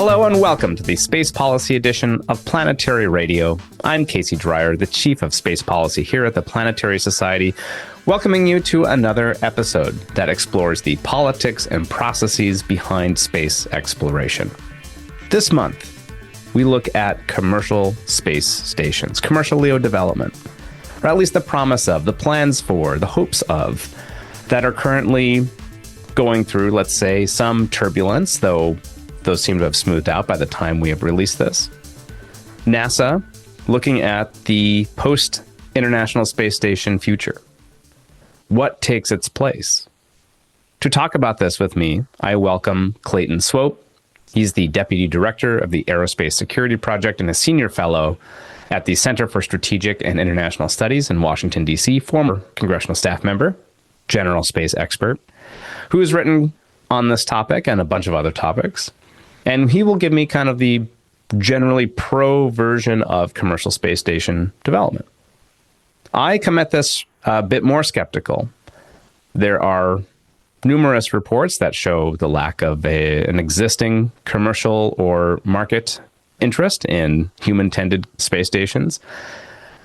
Hello and welcome to the Space Policy Edition of Planetary Radio. I'm Casey Dreier, the Chief of Space Policy here at the Planetary Society, welcoming you to another episode that explores the politics and processes behind space exploration. This month, we look at commercial space stations, commercial LEO development, or at least the promise of, the plans for, the hopes of, that are currently going through, let's say, some turbulence, though those seem to have smoothed out by the time we have released this. NASA looking at the post-International Space Station future. What takes its place? To talk about this with me, I welcome Clayton Swope. He's the Deputy Director of the Aerospace Security Project and a Senior Fellow at the Center for Strategic and International Studies in Washington, D.C., former congressional staff member, general space expert, who has written on this topic and a bunch of other topics. And he will give me kind of the generally pro version of commercial space station development. I come at this a bit more skeptical. There are numerous reports that show the lack of an existing commercial or market interest in human-tended space stations.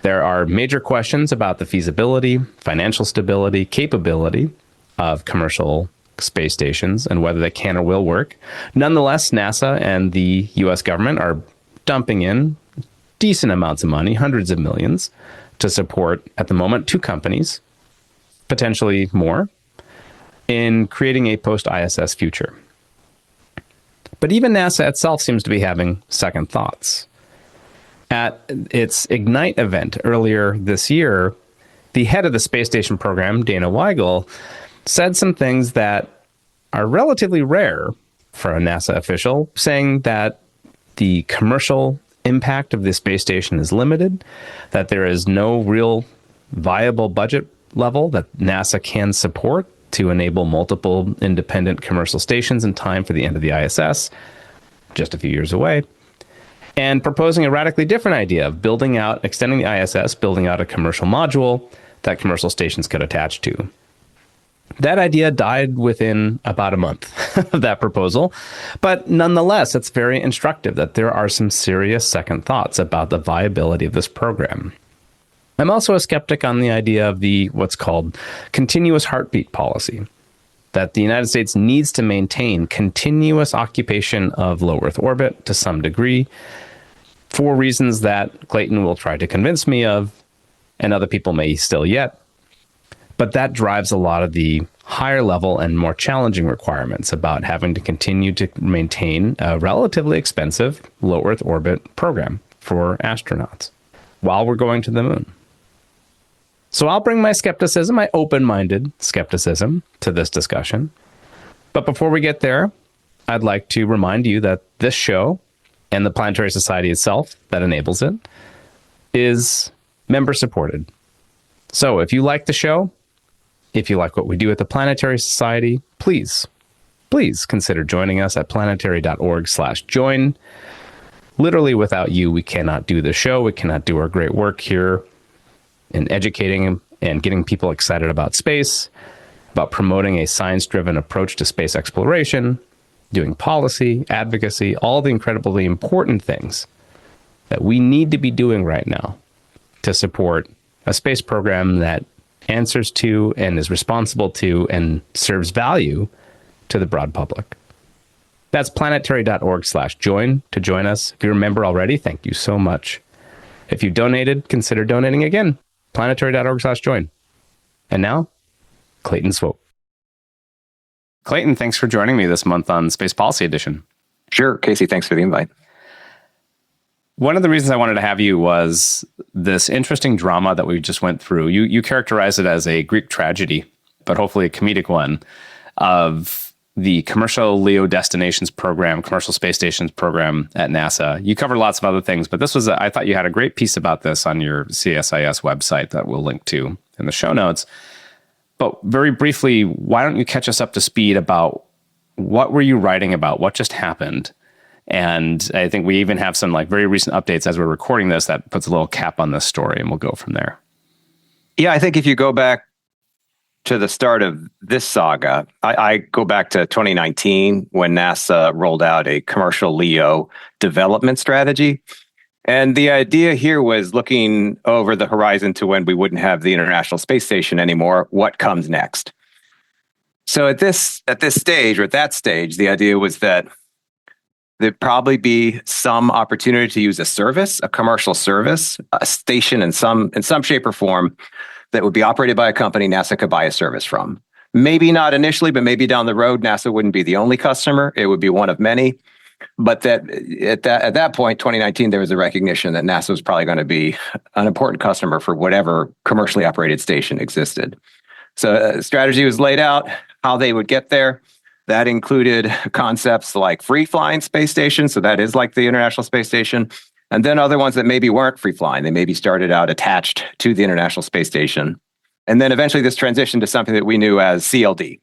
There are major questions about the feasibility, financial stability, capability of commercial space stations and whether they can or will work. Nonetheless, NASA and the US government are dumping in decent amounts of money, hundreds of millions, to support, at the moment, two companies, potentially more, in creating a post-ISS future. But even NASA itself seems to be having second thoughts. At its Ignite event earlier this year, the head of the space station program, Dana Weigel, said some things that are relatively rare for a NASA official, saying that the commercial impact of the space station is limited, that there is no real viable budget level that NASA can support to enable multiple independent commercial stations in time for the end of the ISS, just a few years away, and proposing a radically different idea of building out, extending the ISS, building out a commercial module that commercial stations could attach to. That idea died within about a month of that proposal, but nonetheless, it's very instructive that there are some serious second thoughts about the viability of this program. I'm also a skeptic on the idea of the what's called continuous heartbeat policy, that the United States needs to maintain continuous occupation of low Earth orbit to some degree for reasons that Clayton will try to convince me of, and other people may still yet. But that drives a lot of the higher level and more challenging requirements about having to continue to maintain a relatively expensive low Earth orbit program for astronauts while we're going to the moon. So I'll bring my skepticism, my open-minded skepticism, to this discussion. But before we get there, I'd like to remind you that this show and the Planetary Society itself that enables it is member-supported. So if you like the show, if you like what we do at the Planetary Society, please consider joining us at planetary.org/join. Literally, without you, we cannot do the show. We cannot do our great work here in educating and getting people excited about space, about promoting a science-driven approach to space exploration, doing policy, advocacy, all the incredibly important things that we need to be doing right now to support a space program that answers to and is responsible to and serves value to the broad public. That's planetary.org/join to join us. If you're a member already, thank you so much. If you donated, consider donating again. Planetary.org/join. And now, Clayton Swope. Clayton, thanks for joining me this month on Space Policy Edition. Sure, Casey, thanks for the invite. One of the reasons I wanted to have you was this interesting drama that we just went through. You characterize it as a Greek tragedy, but hopefully a comedic one, of the commercial LEO destinations program, commercial space stations program at NASA. You covered lots of other things, but this was, I thought you had a great piece about this on your CSIS website that we'll link to in the show notes. But very briefly, why don't you catch us up to speed about what were you writing about? What just happened? And I think we even have some like very recent updates as we're recording this that puts a little cap on this story, and we'll go from there. Yeah, I think if you go back to the start of this saga, I go back to 2019 when NASA rolled out a commercial LEO development strategy. And the idea here was looking over the horizon to when we wouldn't have the International Space Station anymore. What comes next? So at this stage, or at that stage, the idea was that there'd probably be some opportunity to use a service, a commercial service, a station in some shape or form that would be operated by a company NASA could buy a service from. Maybe not initially, but maybe down the road, NASA wouldn't be the only customer. It would be one of many. But that at that point, 2019, there was a recognition that NASA was probably going to be an important customer for whatever commercially operated station existed. So a strategy was laid out, how they would get there. That included concepts like free-flying space stations. So that is like the International Space Station. And then other ones that maybe weren't free-flying. They maybe started out attached to the International Space Station. And then eventually this transitioned to something that we knew as CLD.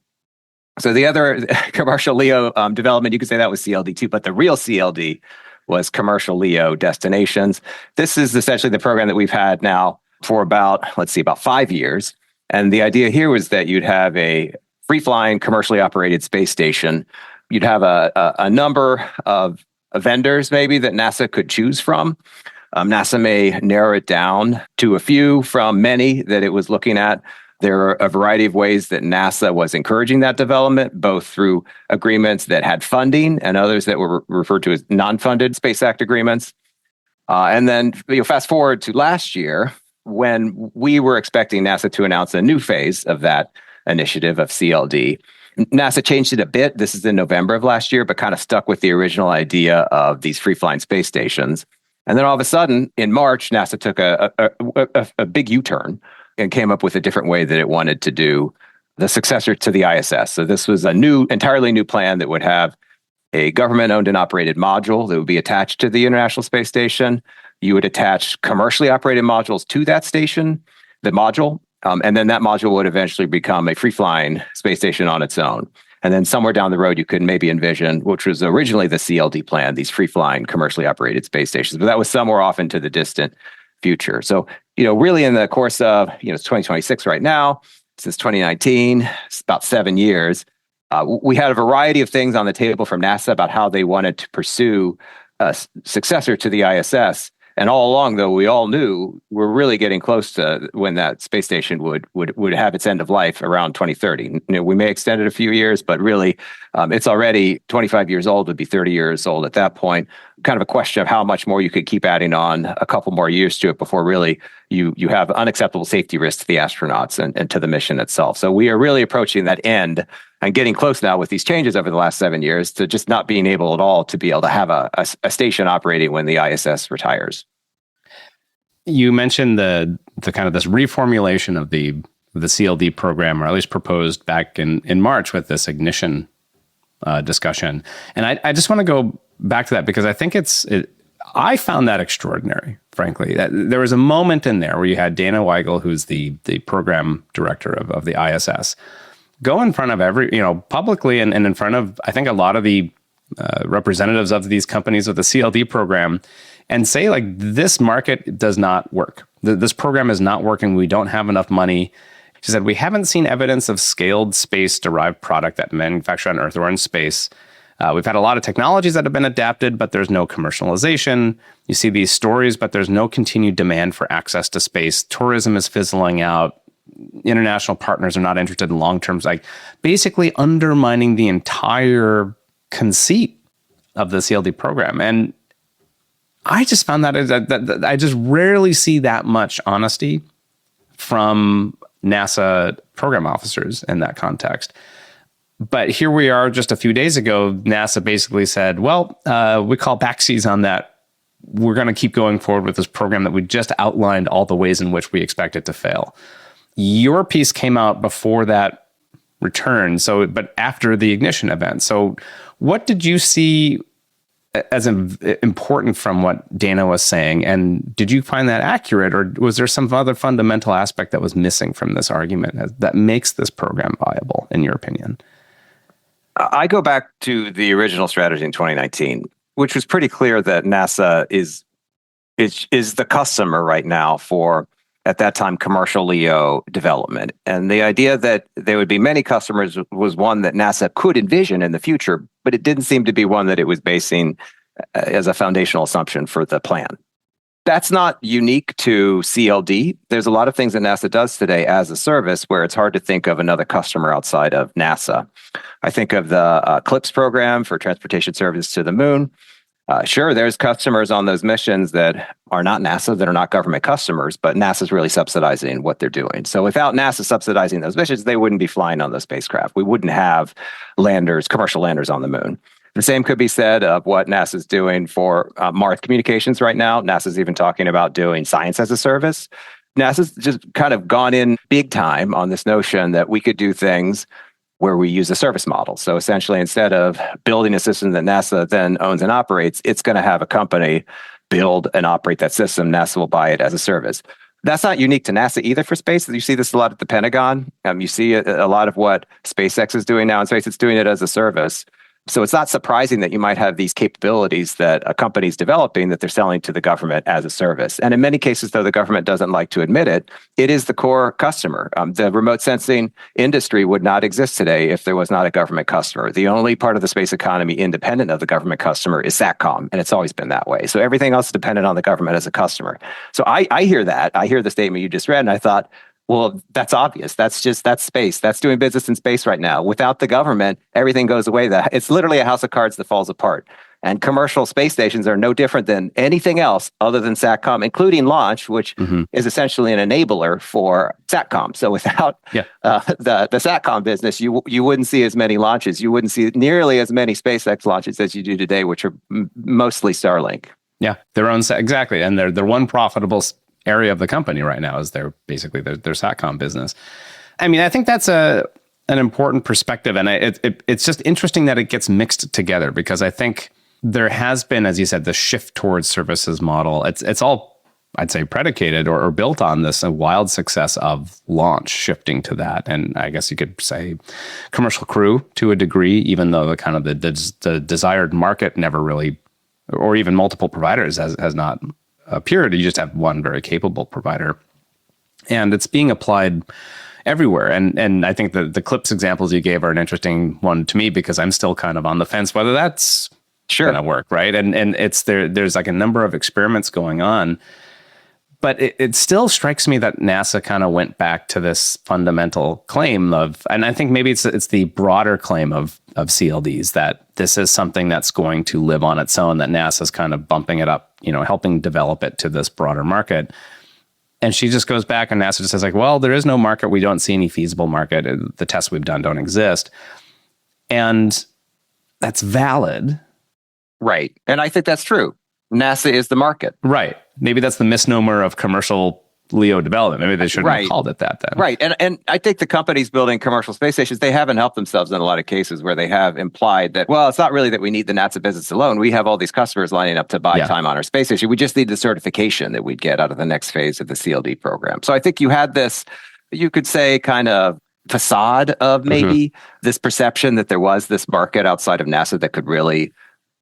So the other commercial LEO development, you could say that was CLD too, but the real CLD was commercial LEO destinations. This is essentially the program that we've had now for about 5 years. And the idea here was that you'd have a free-flying, commercially operated space station. You'd have a number of vendors maybe that NASA could choose from. NASA may narrow it down to a few from many that it was looking at. There are a variety of ways that NASA was encouraging that development, both through agreements that had funding and others that were referred to as non-funded Space Act agreements. And then fast forward to last year, when we were expecting NASA to announce a new phase of that initiative of CLD. NASA changed it a bit. This is in November of last year, but kind of stuck with the original idea of these free-flying space stations. And then all of a sudden, in March, NASA took a big U-turn and came up with a different way that it wanted to do the successor to the ISS. So this was a entirely new plan that would have a government-owned and operated module that would be attached to the International Space Station. You would attach commercially operated modules to that station, the module, and then that module would eventually become a free-flying space station on its own. And then somewhere down the road, you could maybe envision, which was originally the CLD plan, these free-flying commercially operated space stations. But that was somewhere off into the distant future. So, really in the course of, it's 2026 right now, since 2019, it's about 7 years, we had a variety of things on the table from NASA about how they wanted to pursue a successor to the ISS. And all along, though, we all knew we're really getting close to when that space station would have its end of life around 2030. We may extend it a few years, but really, it's already 25 years old, would be 30 years old at that point. Kind of a question of how much more you could keep adding on a couple more years to it before really you have unacceptable safety risks to the astronauts and to the mission itself. So we are really approaching that end and getting close now with these changes over the last 7 years to just not being able at all to be able to have a station operating when the ISS retires. You mentioned the kind of this reformulation of the CLD program, or at least proposed back in March with this ignition discussion. And I just want to go back to that because I think I found that extraordinary, frankly. There was a moment in there where you had Dana Weigel, who's the program director of the ISS, go in front of publicly and in front of, I think, a lot of the representatives of these companies with the CLD program and say, like, this market does not work. This program is not working. We don't have enough money. She said, we haven't seen evidence of scaled space-derived product that manufacture on Earth or in space. We've had a lot of technologies that have been adapted, but there's no commercialization. You see these stories, but there's no continued demand for access to space. Tourism is fizzling out. International partners are not interested in long-term, like basically undermining the entire conceit of the CLD program. And I just found that I just rarely see that much honesty from NASA program officers in that context. But here we are just a few days ago, NASA basically said, well, we call backsies on that. We're going to keep going forward with this program that we just outlined all the ways in which we expect it to fail. Your piece came out before that return, but after the ignition event. So what did you see as important from what Dana was saying? And did you find that accurate, or was there some other fundamental aspect that was missing from this argument that makes this program viable, in your opinion? I go back to the original strategy in 2019, which was pretty clear that NASA is the customer right now for at that time, commercial LEO development. And the idea that there would be many customers was one that NASA could envision in the future, but it didn't seem to be one that it was basing as a foundational assumption for the plan. That's not unique to CLD. There's a lot of things that NASA does today as a service where it's hard to think of another customer outside of NASA. I think of the CLPS program for transportation service to the moon. Sure, there's customers on those missions that are not NASA, that are not government customers, but NASA's really subsidizing what they're doing. So without NASA subsidizing those missions, they wouldn't be flying on those spacecraft. We wouldn't have landers, commercial landers on the moon. The same could be said of what NASA's doing for Mars communications right now. NASA's even talking about doing science as a service. NASA's just kind of gone in big time on this notion that we could do things where we use a service model. So essentially, instead of building a system that NASA then owns and operates, it's going to have a company build and operate that system. NASA will buy it as a service. That's not unique to NASA either for space. You see this a lot at the Pentagon. You see a lot of what SpaceX is doing now in space. It's doing it as a service. So it's not surprising that you might have these capabilities that a company's developing that they're selling to the government as a service. And in many cases, though the government doesn't like to admit it, it is the core customer. The remote sensing industry would not exist today if there was not a government customer. The only part of the space economy independent of the government customer is SATCOM, and it's always been that way. So everything else is dependent on the government as a customer. So I hear that. I hear the statement you just read, and I thought, well, that's obvious. That's space. That's doing business in space right now. Without the government, everything goes away. It's literally a house of cards that falls apart. And commercial space stations are no different than anything else other than SATCOM, including launch, which is essentially an enabler for SATCOM. So without the SATCOM business, you wouldn't see as many launches. You wouldn't see nearly as many SpaceX launches as you do today, which are mostly Starlink. Yeah, their own exactly, and they're one profitable area of the company right now is their SATCOM business. I mean, I think that's an important perspective, and it's just interesting that it gets mixed together because I think there has been, as you said, the shift towards services model. It's all, I'd say, predicated or built on this a wild success of launch shifting to that, and I guess you could say commercial crew to a degree, even though the desired market never really, or even multiple providers has not appeared. You just have one very capable provider, and it's being applied everywhere. And I think the CLPS examples you gave are an interesting one to me because I'm still kind of on the fence whether that's going to work, right? And it's there's like a number of experiments going on, but it still strikes me that NASA kind of went back to this fundamental claim of, and I think maybe it's the broader claim of CLDs, that this is something that's going to live on its own, that NASA's kind of bumping it up, helping develop it to this broader market. And she just goes back and NASA just says like, well, there is no market. We don't see any feasible market. The tests we've done don't exist. And that's valid. Right. And I think that's true. NASA is the market. Right. Maybe that's the misnomer of commercial LEO development. Maybe they shouldn't have called it that then. Right. And I think the companies building commercial space stations, they haven't helped themselves in a lot of cases where they have implied that, well, it's not really that we need the NASA business alone. We have all these customers lining up to buy time on our space station. We just need the certification that we'd get out of the next phase of the CLD program. So I think you had this, you could say, kind of facade of maybe this perception that there was this market outside of NASA that could really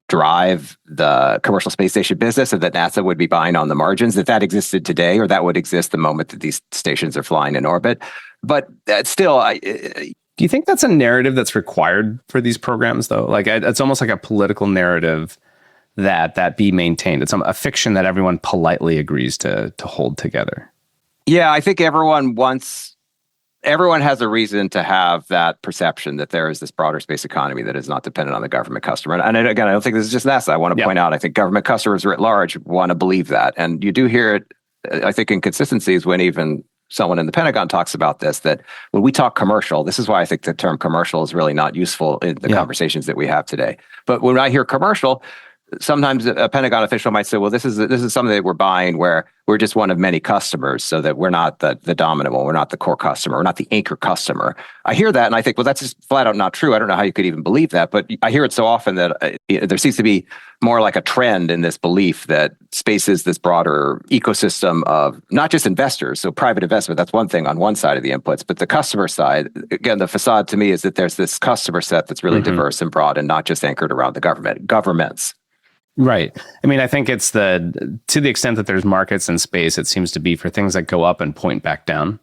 drive the commercial space station business, and that NASA would be buying on the margins, that existed today, or that would exist the moment that these stations are flying in orbit. But still, do you think that's a narrative that's required for these programs, though? Like, it's almost like a political narrative that be maintained. It's a fiction that everyone politely agrees to hold together. Yeah, I think everyone has a reason to have that perception that there is this broader space economy that is not dependent on the government customer. And again, I don't think this is just NASA. I want to point out, I think government customers writ large want to believe that. And you do hear it, I think, inconsistencies when even someone in the Pentagon talks about this, that when we talk commercial, this is why I think the term commercial is really not useful in the conversations that we have today. But when I hear commercial, sometimes a Pentagon official might say, well, this is something that we're buying where we're just one of many customers, so that we're not the dominant one, we're not the core customer, we're not the anchor customer. I hear that and I think, well, that's just flat out not true. I don't know how you could even believe that, but I hear it so often that there seems to be more like a trend in this belief that space is this broader ecosystem of not just investors, so private investment, that's one thing on one side of the inputs, but the customer side, again, the facade to me is that there's this customer set that's really diverse and broad and not just anchored around the governments. Right. I mean, I think it's to the extent that there's markets in space, it seems to be for things that go up and point back down.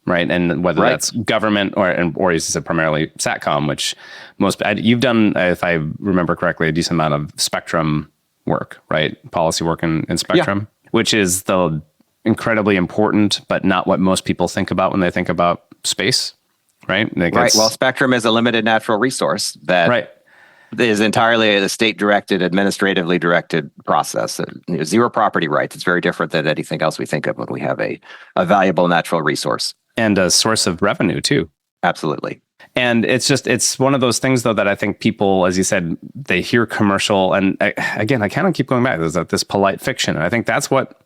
Right. And whether that's government or as you said, primarily SATCOM, which you've done, if I remember correctly, a decent amount of spectrum work, right? Policy work in spectrum, which is the incredibly important, but not what most people think about when they think about space. Right. Right. Well, spectrum is a limited natural resource that is entirely a state-directed, administratively directed process. Zero property rights. It's very different than anything else we think of when we have a valuable natural resource. And a source of revenue, too. Absolutely. And it's one of those things, though, that I think people, as you said, they hear commercial. And again, I kind of keep going back. There's this polite fiction. And I think that's what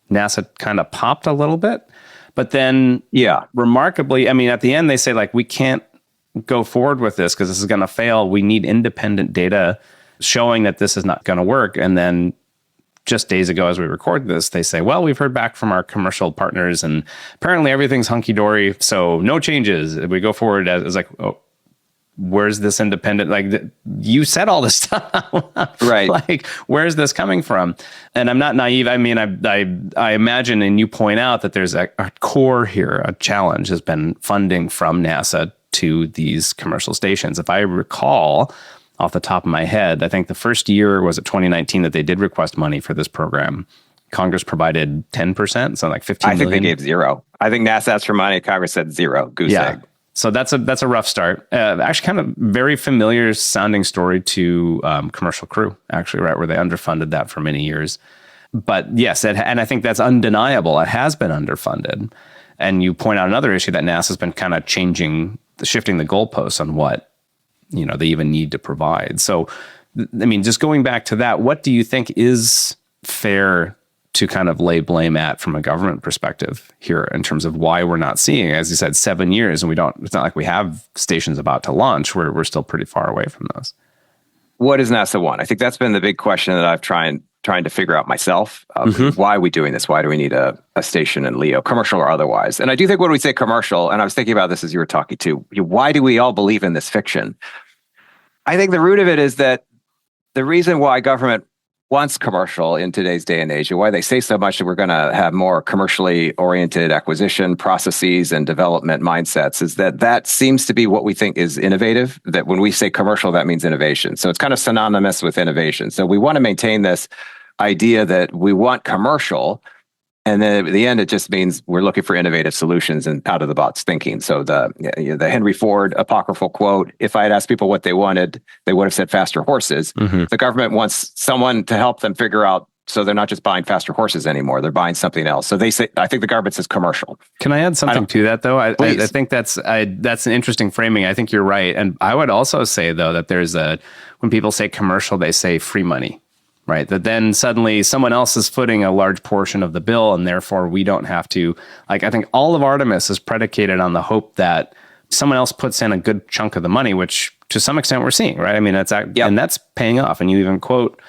NASA kind of popped a little bit. But then, remarkably, I mean, at the end, they say, like, we can't go forward with this because this is going to fail. We need independent data showing that this is not going to work. And then just days ago, as we record this, they say, well, we've heard back from our commercial partners and apparently everything's hunky-dory. So no changes. We go forward as like, oh, where's this independent? Like, you said all this stuff. Right. Like, where's this coming from? And I'm not naive. I mean, I imagine, and you point out that there's a core here, a challenge has been funding from NASA to these commercial stations. If I recall off the top of my head, I think the first year was 2019 that they did request money for this program. Congress provided 10%, so like $15 million. I think they gave zero. I think NASA asked for money. Congress said zero. Goose egg. So that's a rough start. Actually, kind of very familiar sounding story to Commercial Crew, actually, right, where they underfunded that for many years. But yes, and I think that's undeniable. It has been underfunded. And you point out another issue that NASA's been kind of shifting the goalposts on what they even need to provide. So, I mean, just going back to that, what do you think is fair to kind of lay blame at from a government perspective here in terms of why we're not seeing, as you said, 7 years, and it's not like we have stations about to launch. We're still pretty far away from those. What does NASA want? I think that's been the big question that I've trying to figure out myself. Why are we doing this? Why do we need a station in LEO, commercial or otherwise? And I do think when we say commercial, and I was thinking about this as you were talking too, why do we all believe in this fiction? I think the root of it is that the reason why government wants commercial in today's day and age, and why they say so much that we're going to have more commercially oriented acquisition processes and development mindsets, is that seems to be what we think is innovative. That when we say commercial, that means innovation. So it's kind of synonymous with innovation. So we want to maintain this idea that we want commercial, and then at the end, it just means we're looking for innovative solutions and out of the box thinking. So the Henry Ford apocryphal quote, if I had asked people what they wanted, they would have said faster horses. The government wants someone to help them figure out, so they're not just buying faster horses anymore, they're buying something else. So they say, I think the government says commercial. Can I add something to that, though? I think that's an interesting framing. I think you're right. And I would also say, though, that when people say commercial, they say free money. Right. That then suddenly someone else is footing a large portion of the bill, and therefore we don't have to. Like, I think all of Artemis is predicated on the hope that someone else puts in a good chunk of the money, which to some extent we're seeing. Right. I mean, and that's paying off. And you even quote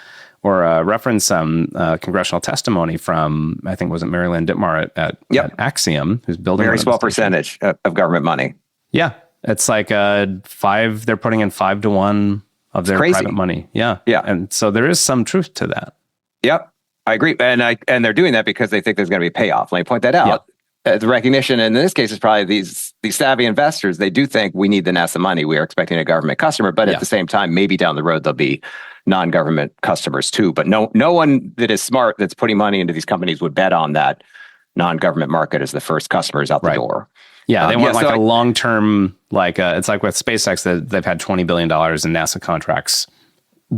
or reference some congressional testimony from, I think, was it Mary Lynn Dittmar at Axiom, who's building very small percentage of government money. Yeah. It's like they're putting in 5 to 1 of their private money. Yeah. And so there is some truth to that. Yep. I agree. And they're doing that because they think there's going to be a payoff. Let me point that out. The recognition, and in this case, is probably these savvy investors. They do think we need the NASA money. We are expecting a government customer, but at the same time, maybe down the road, there'll be non-government customers too. But no one that is smart that's putting money into these companies would bet on that non-government market as the first customers out the door. Yeah, they want a long-term, it's like with SpaceX, that they've had $20 billion in NASA contracts,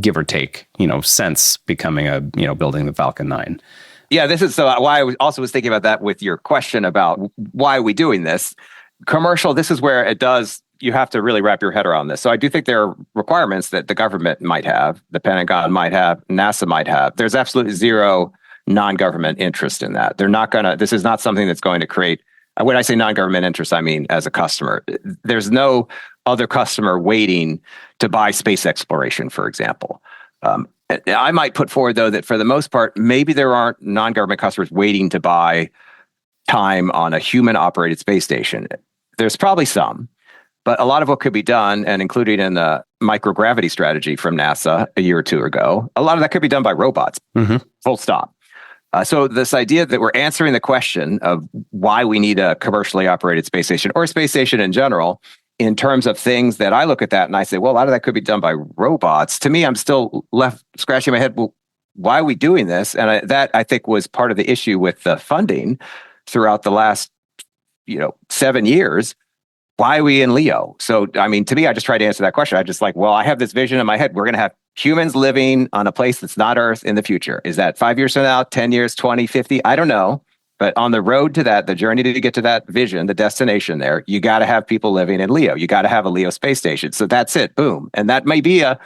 give or take, since becoming building the Falcon 9. Yeah, this is why I also was thinking about that with your question about why are we doing this. Commercial, this is where you have to really wrap your head around this. So I do think there are requirements that the government might have, the Pentagon might have, NASA might have. There's absolutely zero non-government interest in that. This is not something that's going to create. When I say non-government interest, I mean as a customer. There's no other customer waiting to buy space exploration, for example. I might put forward, though, that for the most part, maybe there aren't non-government customers waiting to buy time on a human-operated space station. There's probably some, but a lot of what could be done, and included in the microgravity strategy from NASA a year or two ago. A lot of that could be done by robots, full stop. So this idea that we're answering the question of why we need a commercially operated space station or a space station in general, in terms of things that I look at that and I say, well, a lot of that could be done by robots. To me, I'm still left scratching my head. Well, why are we doing this? And that I think was part of the issue with the funding throughout the last 7 years. Why are we in LEO? So, I mean, to me, I just tried to answer that question. I just I have this vision in my head. We're going to have humans living on a place that's not Earth in the future. Is that 5 years from now, 10 years, 20, 50? I don't know. But on the road to that, the journey to get to that vision, the destination there, you got to have people living in LEO. You got to have a LEO space station. So that's it. Boom. And that may be a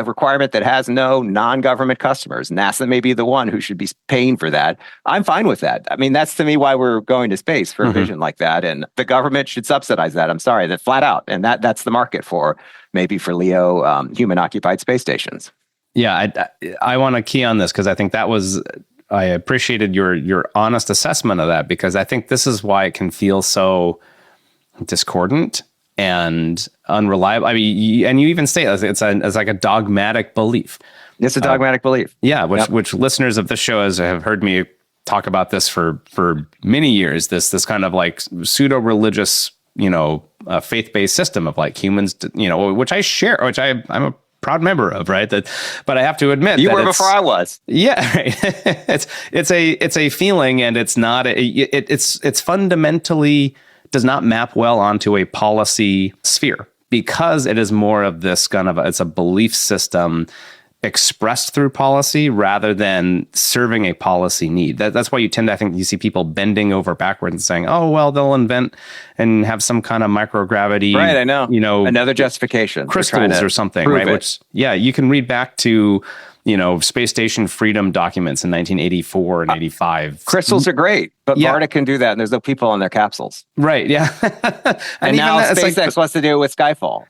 requirement that has no non-government customers. NASA may be the one who should be paying for that. I'm fine with that. I mean, that's to me why we're going to space for a vision like that. And the government should subsidize that. I'm sorry, that flat out. And that's the market for maybe for LEO human-occupied space stations. Yeah, I want to key on this because I think I appreciated your honest assessment of that, because I think this is why it can feel so discordant and unreliable. I mean, and you even say it's like a dogmatic belief. It's a dogmatic belief. Yeah, which listeners of the show have heard me talk about this for many years. This kind of like pseudo-religious, faith-based system of like humans, which I share, which I'm a proud member of, right? But I have to admit you were before I was. Yeah, right. it's a feeling, and it's not. It's fundamentally does not map well onto a policy sphere, because it is more of this kind of it's a belief system expressed through policy rather than serving a policy need. That's why I think you see people bending over backwards and saying, oh, well, they'll invent and have some kind of microgravity. Right, I know. Another justification. Crystals or something, right? Which, you can read back to, space station freedom documents in 1984 and 85. Crystals are great, but Barta can do that, and there's no people in their capsules. Right, yeah. and now SpaceX wants to do it with Skyfall.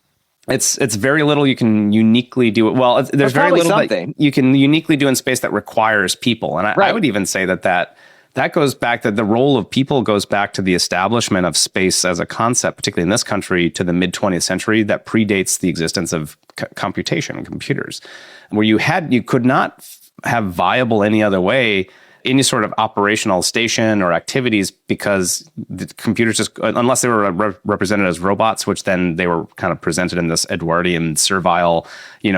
It's very little you can uniquely do. Well, there's very little that you can uniquely do in space that requires people. And I would even say that goes back, that the role of people goes back to the establishment of space as a concept, particularly in this country, to the mid 20th century, that predates the existence of computation and computers, where you could not have viable any other way any sort of operational station or activities, because the computers just, unless they were represented as robots, which then they were kind of presented in this Edwardian servile,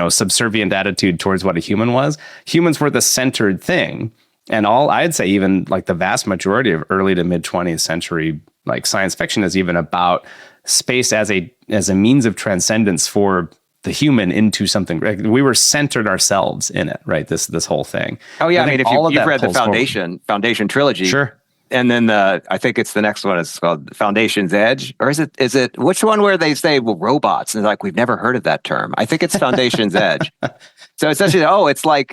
subservient attitude towards what a human was. Humans were the centered thing. And I'd say even like the vast majority of early to mid 20th century, like science fiction is even about space as a means of transcendence for the human into something. We were centered ourselves in it, right? This whole thing. Oh yeah, I mean, if you've read the Foundation trilogy, sure. And then I think it's the next one. It's called Foundation's Edge, or is it which one where they say, well, robots, and like we've never heard of that term. I think it's Foundation's Edge. So essentially,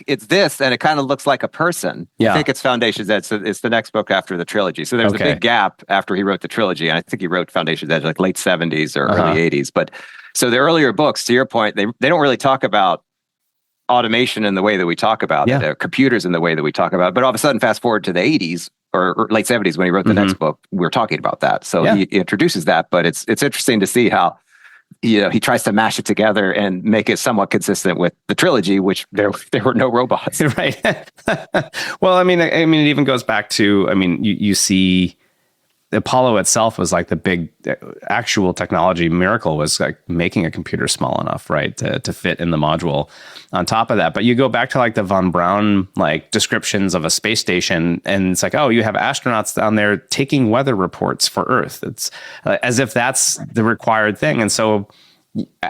it's this, and it kind of looks like a person. Yeah. I think it's Foundation's Edge. So it's the next book after the trilogy. So there's a big gap after he wrote the trilogy, and I think he wrote Foundation's Edge like late 70s or early 80s. But so the earlier books, to your point, they don't really talk about automation in the way that we talk about it, computers in the way that we talk about it. But all of a sudden, fast forward to the 80s or late 70s when he wrote the next book, we're talking about that. So he introduces that, but it's interesting to see how he tries to mash it together and make it somewhat consistent with the trilogy, which there were no robots. Right. Well, I mean, it even goes back to, you see Apollo itself was like the big actual technology miracle, was like making a computer small enough, right, to fit in the module on top of that. But you go back to like the von Braun like descriptions of a space station, and it's like, oh, you have astronauts down there taking weather reports for Earth. It's as if that's the required thing. And so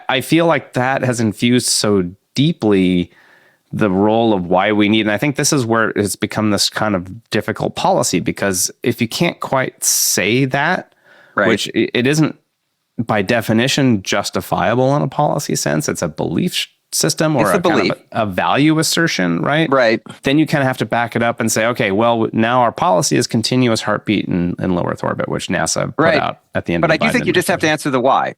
I feel like that has infused so deeply the role of why we need. And I think this is where it's become this kind of difficult policy, because if you can't quite say that, right, which it isn't by definition justifiable in a policy sense, it's a belief system or kind of a value assertion, right? Right. Then you kind of have to back it up and say, okay, well, now our policy is continuous heartbeat in low Earth orbit, which NASA put out at the end of the But I do think you just have to answer the why.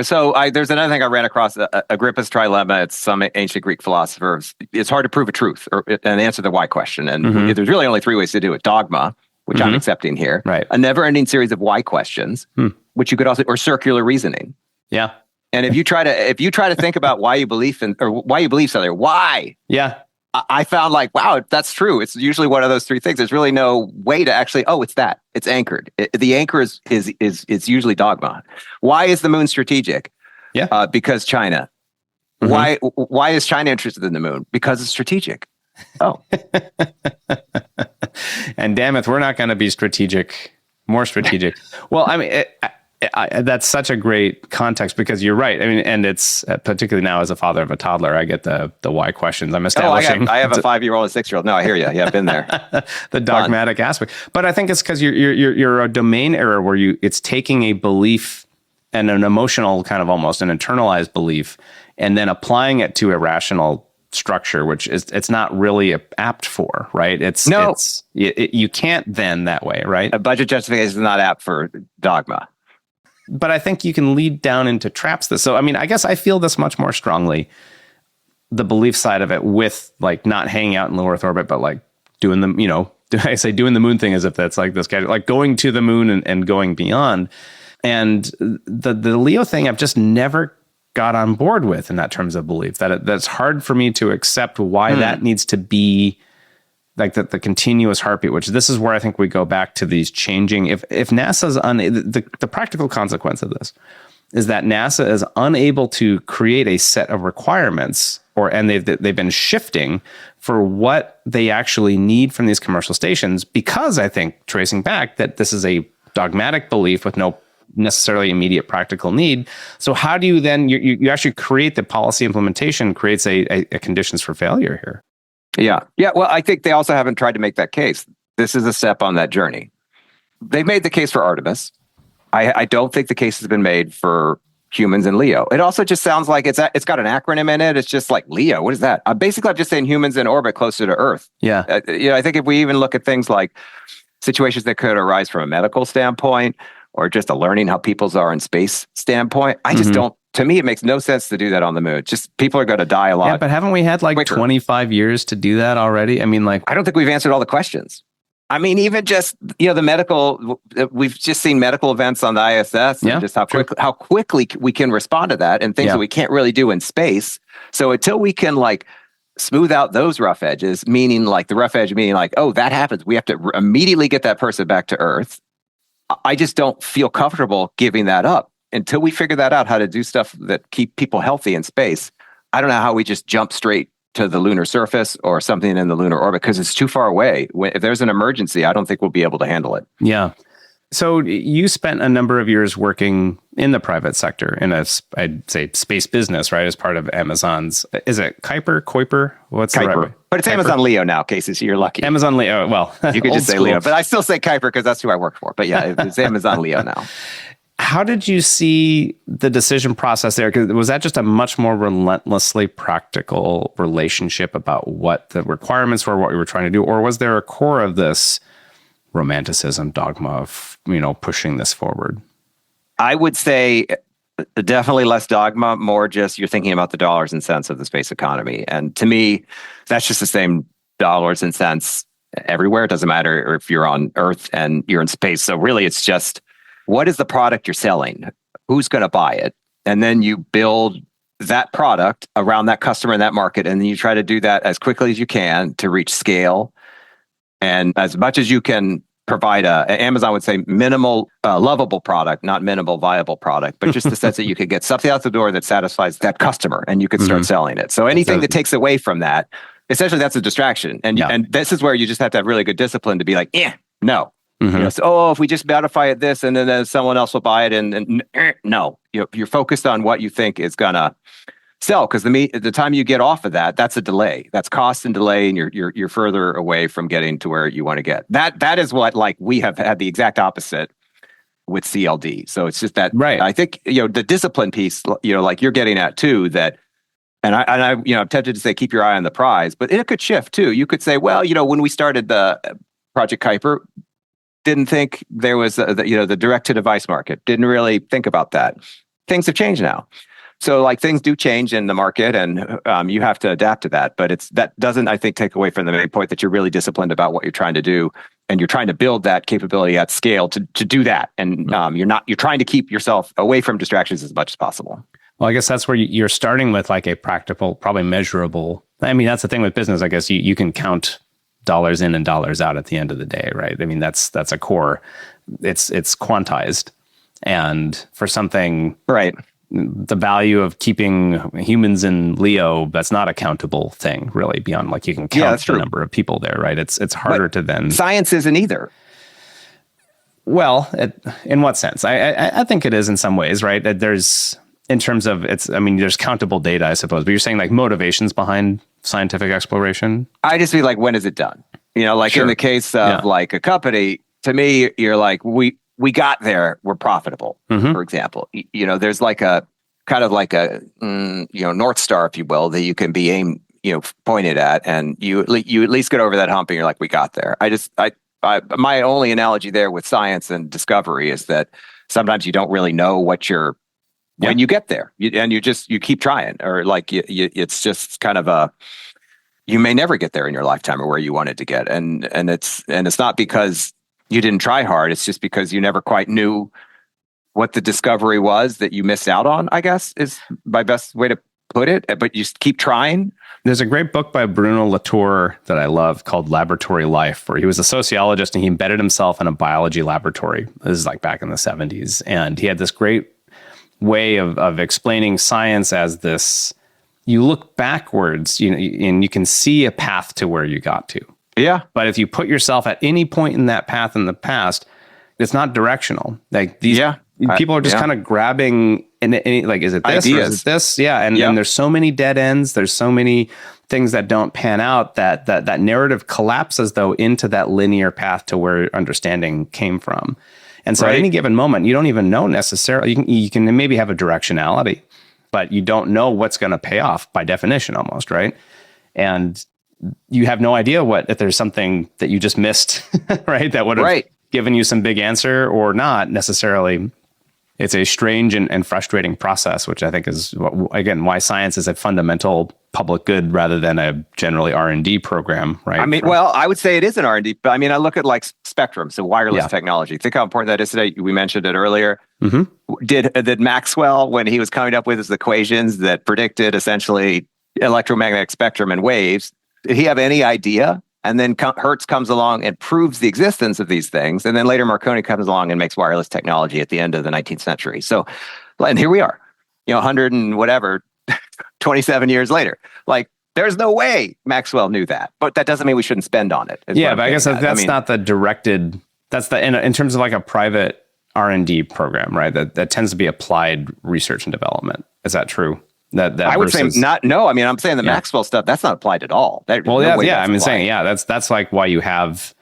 So there's another thing I ran across, Agrippa's trilemma. It's some ancient Greek philosopher. It's hard to prove a truth and answer the why question. And there's really only three ways to do it. Dogma, which I'm accepting here. Right. A never-ending series of why questions, which you could also, or circular reasoning. Yeah. And if you try to think about why you believe something, why? Yeah. I found like, wow, that's true. It's usually one of those three things. There's really no way to actually, it's that. It's anchored. The anchor is usually dogma. Why is the moon strategic? Yeah. Because China. Why is China interested in the moon? Because it's strategic. Oh. And damn it, we're not going to be more strategic. Well, I mean, that's such a great context because you're right. I mean, and it's particularly now as a father of a toddler, I get the why questions. I'm establishing. I have a 5-year-old and a 6-year-old. No, I hear you. Yeah, I've been there. The dogmatic aspect, but I think it's because you're a domain error where it's taking a belief and an emotional kind of almost an internalized belief, and then applying it to a rational structure, which it's not really apt for, right? You can't then that way, right? A budget justification is not apt for dogma. But I think you can lead down into traps. So, I mean, I guess I feel this much more strongly, the belief side of it, with like not hanging out in low Earth orbit, but like doing the, I say doing the moon thing as if that's like this guy, like going to the moon and going beyond. And the Leo thing, I've just never got on board with in that terms of belief. That's hard for me to accept why that needs to be like the continuous heartbeat, which this is where I think we go back to these changing. If NASA's the practical consequence of this is that NASA is unable to create a set of requirements, and they've been shifting for what they actually need from these commercial stations, because I think, tracing back, that this is a dogmatic belief with no necessarily immediate practical need. So how do you then you actually create the policy implementation creates a conditions for failure here? Yeah. Well, I think they also haven't tried to make that case. This is a step on that journey. They've made the case for Artemis. I don't think the case has been made for humans and Leo. It also just sounds like it's got an acronym in it. It's just like Leo. What is that? Basically, I'm just saying humans in orbit closer to Earth. Yeah. I think if we even look at things like situations that could arise from a medical standpoint or just a learning how people's are in space standpoint, I just don't. To me, it makes no sense to do that on the moon. Just people are going to die a lot. Yeah, but haven't we had like quicker. 25 years to do that already? I mean, like, I don't think we've answered all the questions. I mean, even just, the medical, we've just seen medical events on the ISS and just how quickly we can respond to that and things that we can't really do in space. So until we can like smooth out those rough edges, meaning like the rough edge, meaning like, that happens, we have to immediately get that person back to Earth. I just don't feel comfortable giving that up. Until we figure that out, how to do stuff that keep people healthy in space, I don't know how we just jump straight to the lunar surface or something in the lunar orbit, because it's too far away. If there's an emergency, I don't think we'll be able to handle it. Yeah. So you spent a number of years working in the private sector in I'd say space business, right? As part of Amazon's, is it Kuiper? What's Kuiper. The right way? But it's Kuiper. Amazon Leo now, Casey, so you're lucky. Amazon Leo, well. You could just say Leo, but I still say Kuiper because that's who I work for. But yeah, it's Amazon Leo now. How did you see the decision process there? Because was that just a much more relentlessly practical relationship about what the requirements were, what we were trying to do? Or was there a core of this romanticism, dogma of, pushing this forward? I would say definitely less dogma, more just you're thinking about the dollars and cents of the space economy. And to me, that's just the same dollars and cents everywhere. It doesn't matter if you're on Earth and you're in space. So really, it's just, what is the product you're selling? Who's going to buy it? And then you build that product around that customer in that market. And then you try to do that as quickly as you can to reach scale. And as much as you can provide Amazon would say minimal lovable product, not minimal viable product, but just the sense that you could get something out the door that satisfies that customer and you could start selling it. So anything that takes away from that, essentially that's a distraction. And this is where you just have to have really good discipline to be like, no. So, if we just modify it this and then someone else will buy it and no, you're focused on what you think is gonna sell, because the time you get off of that, that's a delay. That's cost and delay, and you're further away from getting to where you want to get. That is what, like, we have had the exact opposite with CLD. So it's just that, right. I think the discipline piece, like you're getting at too, that. And I'm tempted to say keep your eye on the prize, but it could shift too. You could say, well, when we started the Project Kuiper, didn't think there was the direct to device market. Didn't really think about that. Things have changed now. So like things do change in the market, and you have to adapt to that. But that doesn't, I think, take away from the main point that you're really disciplined about what you're trying to do, and you're trying to build that capability at scale to do that. And you're trying to keep yourself away from distractions as much as possible. Well, I guess that's where you're starting with like a practical, probably measurable. I mean, that's the thing with business. I guess you can count dollars in and dollars out at the end of the day, right? I mean, that's a core. It's quantized, and for something, Right. the value of keeping humans in Leo, that's not a countable thing, really. Beyond like you can count the number of people there, right? It's harder to then. Science isn't either. Well, in what sense? I think it is in some ways, right? There's. In terms of there's countable data, I suppose, but you're saying like motivations behind scientific exploration? I just mean like, when is it done? Like in the case of like a company, to me, you're like, we got there, we're profitable, for example. There's like a kind of like a, North Star, if you will, that you can be pointed at, and you at least get over that hump and you're like, we got there. My only analogy there with science and discovery is that sometimes you don't really know what you're, when you get there, you keep trying, or like it's just kind of you may never get there in your lifetime or where you wanted to get, and it's not because you didn't try hard. It's just because you never quite knew what the discovery was that you missed out on, I guess, is my best way to put it. But you just keep trying. There's a great book by Bruno Latour that I love called Laboratory Life, where he was a sociologist and he embedded himself in a biology laboratory. This is like back in the 70s, and he had this great way of explaining science as this, you look backwards, and you can see a path to where you got to. Yeah. But if you put yourself at any point in that path in the past, it's not directional. Like these people are just kind of grabbing like, is it this ideas. or is it this? Yeah. And there's so many dead ends. There's so many things that don't pan out that narrative collapses though into that linear path to where understanding came from. And so at any given moment, you don't even know necessarily. You can maybe have a directionality, but you don't know what's going to pay off by definition almost, right? And you have no idea if there's something that you just missed, right? That would have given you some big answer or not necessarily. It's a strange and frustrating process, which I think is, again, why science is a fundamental public good rather than a generally R&D program, right? I mean, I would say it is an R&D, but I mean, I look at like spectrum, so wireless technology. Think how important that is today. We mentioned it earlier. Mm-hmm. Did Maxwell, when he was coming up with his equations that predicted essentially electromagnetic spectrum and waves, did he have any idea? And then Hertz comes along and proves the existence of these things. And then later Marconi comes along and makes wireless technology at the end of the 19th century. So, and here we are, 100 and whatever, 27 years later. Like, there's no way Maxwell knew that. But that doesn't mean we shouldn't spend on it. Yeah, but I guess that's not the directed, that's the, in terms of like a private R&D program, right? That tends to be applied research and development. Is that true? That I would say not. No, I mean, I'm saying the Maxwell stuff, that's not applied at all. That's like why you have,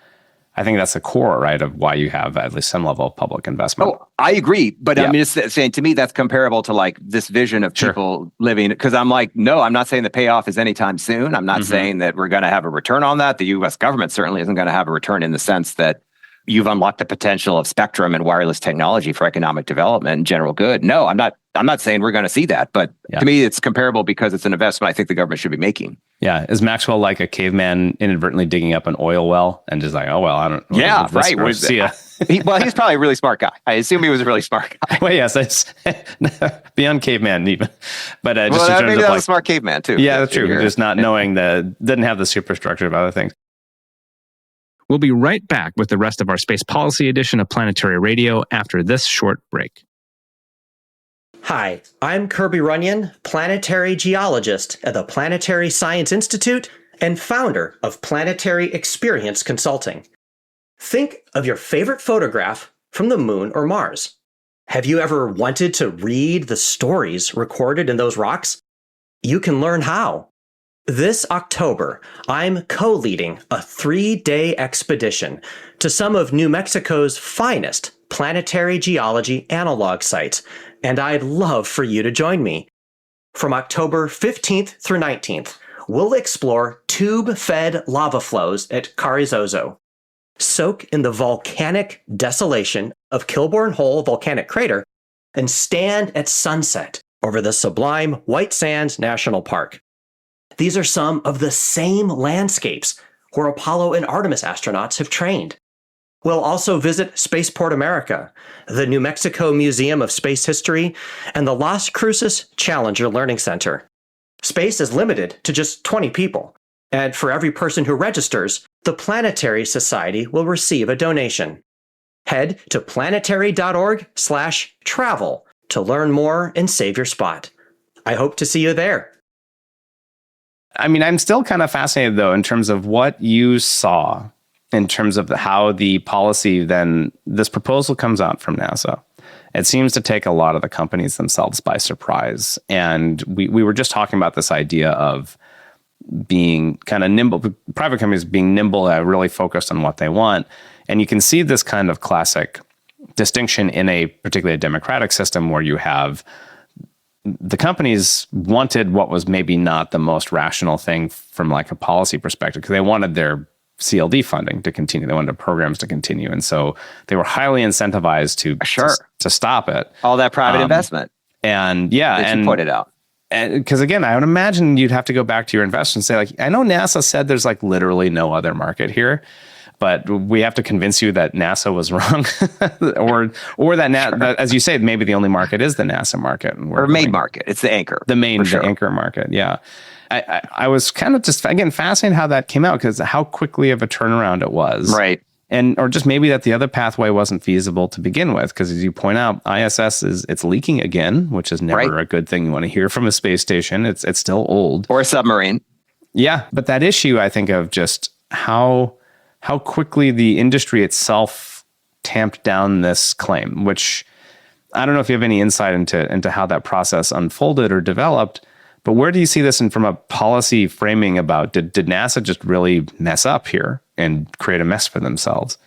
I think that's the core, right, of why you have at least some level of public investment. Oh, I agree. But I'm just saying, to me, that's comparable to like this vision of people living, because I'm like, no, I'm not saying the payoff is anytime soon. I'm not saying that we're going to have a return on that. The U.S. government certainly isn't going to have a return in the sense that you've unlocked the potential of spectrum and wireless technology for economic development and general good. No, I'm not saying we're going to see that, but to me, it's comparable because it's an investment I think the government should be making. Yeah. Is Maxwell like a caveman inadvertently digging up an oil well and just like, oh, well, I don't know. Yeah, right. He's probably a really smart guy. I assume he was a really smart guy. Well, yes, that's beyond caveman even. But just well, in terms maybe of that was a smart caveman too. Yeah, that's true. Just not knowing didn't have the superstructure of other things. We'll be right back with the rest of our space policy edition of Planetary Radio after this short break. Hi, I'm Kirby Runyon, planetary geologist at the Planetary Science Institute and founder of Planetary Experience Consulting. Think of your favorite photograph from the moon or Mars. Have you ever wanted to read the stories recorded in those rocks? You can learn how. This October, I'm co-leading a 3-day expedition to some of New Mexico's finest planetary geology analog sites, and I'd love for you to join me. From October 15th through 19th, we'll explore tube-fed lava flows at Carrizozo, soak in the volcanic desolation of Kilbourne Hole Volcanic Crater, and stand at sunset over the sublime White Sands National Park. These are some of the same landscapes where Apollo and Artemis astronauts have trained. We'll also visit Spaceport America, the New Mexico Museum of Space History, and the Las Cruces Challenger Learning Center. Space is limited to just 20 people, and for every person who registers, the Planetary Society will receive a donation. Head to planetary.org/travel to learn more and save your spot. I hope to see you there. I mean, I'm still kind of fascinated, though, in terms of what you saw in terms of how the policy then, this proposal comes out from NASA. It seems to take a lot of the companies themselves by surprise. And we were just talking about this idea of being kind of nimble, private companies being nimble, really focused on what they want. And you can see this kind of classic distinction in a particularly democratic system where you have the companies wanted what was maybe not the most rational thing from like a policy perspective, because they wanted their CLD funding to continue. They wanted the programs to continue. And so they were highly incentivized to stop it. All that private investment. And yeah, that you pointed out. And because again, I would imagine you'd have to go back to your investors and say, like, I know NASA said there's like literally no other market here, but we have to convince you that NASA was wrong, or that as you say, maybe the only market is the NASA market, or main market. It's the anchor, the anchor market. Yeah, I was kind of just again fascinated how that came out, because how quickly of a turnaround it was, right? And or just maybe that the other pathway wasn't feasible to begin with, because as you point out, ISS it's leaking again, which is never a good thing you want to hear from a space station. It's still old, or a submarine. Yeah, but that issue, I think, of just how quickly the industry itself tamped down this claim, which I don't know if you have any insight into how that process unfolded or developed, but where do you see this from a policy framing about, did NASA just really mess up here and create a mess for themselves?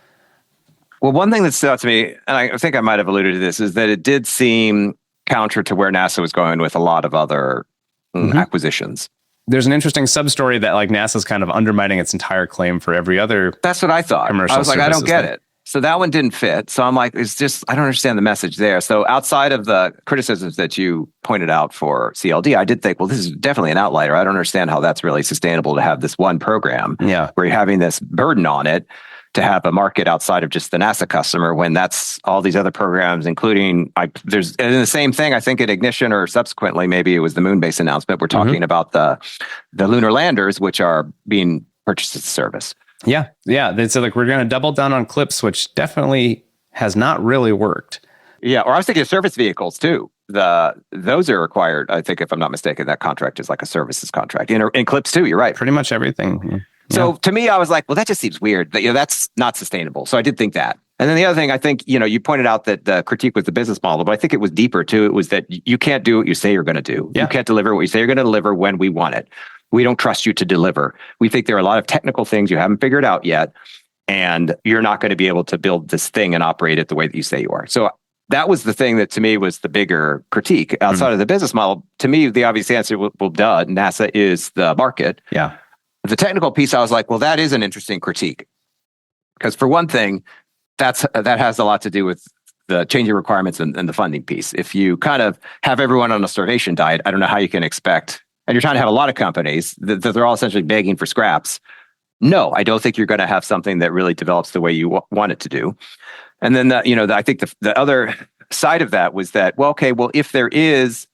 Well, one thing that stood out to me, and I think I might have alluded to this, is that it did seem counter to where NASA was going with a lot of other acquisitions. There's an interesting sub-story that like NASA's kind of undermining its entire claim for every other. That's what I thought. I was like, I don't get it. So that one didn't fit. So I'm like, I don't understand the message there. So outside of the criticisms that you pointed out for CLD, I did think, well, this is definitely an outlier. I don't understand how that's really sustainable to have this one program where you're having this burden on it to have a market outside of just the NASA customer, when that's all these other programs, including there's and the same thing, I think at Ignition, or subsequently, maybe it was the moon base announcement. We're talking about the lunar landers, which are being purchased as a service. Yeah. They said, like, we're going to double down on CLPS, which definitely has not really worked. Yeah. Or I was thinking of service vehicles too. Those are required. I think, if I'm not mistaken, that contract is like a services contract. In CLPS too, you're right. Pretty much everything. Yeah. So to me, I was like, well, that just seems weird. That, that's not sustainable. So I did think that. And then the other thing, I think, you pointed out that the critique was the business model, but I think it was deeper too. It was that you can't do what you say you're going to do. Yeah. You can't deliver what you say you're going to deliver when we want it. We don't trust you to deliver. We think there are a lot of technical things you haven't figured out yet, and you're not going to be able to build this thing and operate it the way that you say you are. So that was the thing that to me was the bigger critique outside of the business model. To me, the obvious answer, well, duh, NASA is the market. Yeah. The technical piece, I was like, well, that is an interesting critique. Because for one thing, that has a lot to do with the changing requirements and the funding piece. If you kind of have everyone on a starvation diet, I don't know how you can expect, and you're trying to have a lot of companies that they're all essentially begging for scraps. No, I don't think you're going to have something that really develops the way you want it to do. And then, I think the other side of that was that, if there is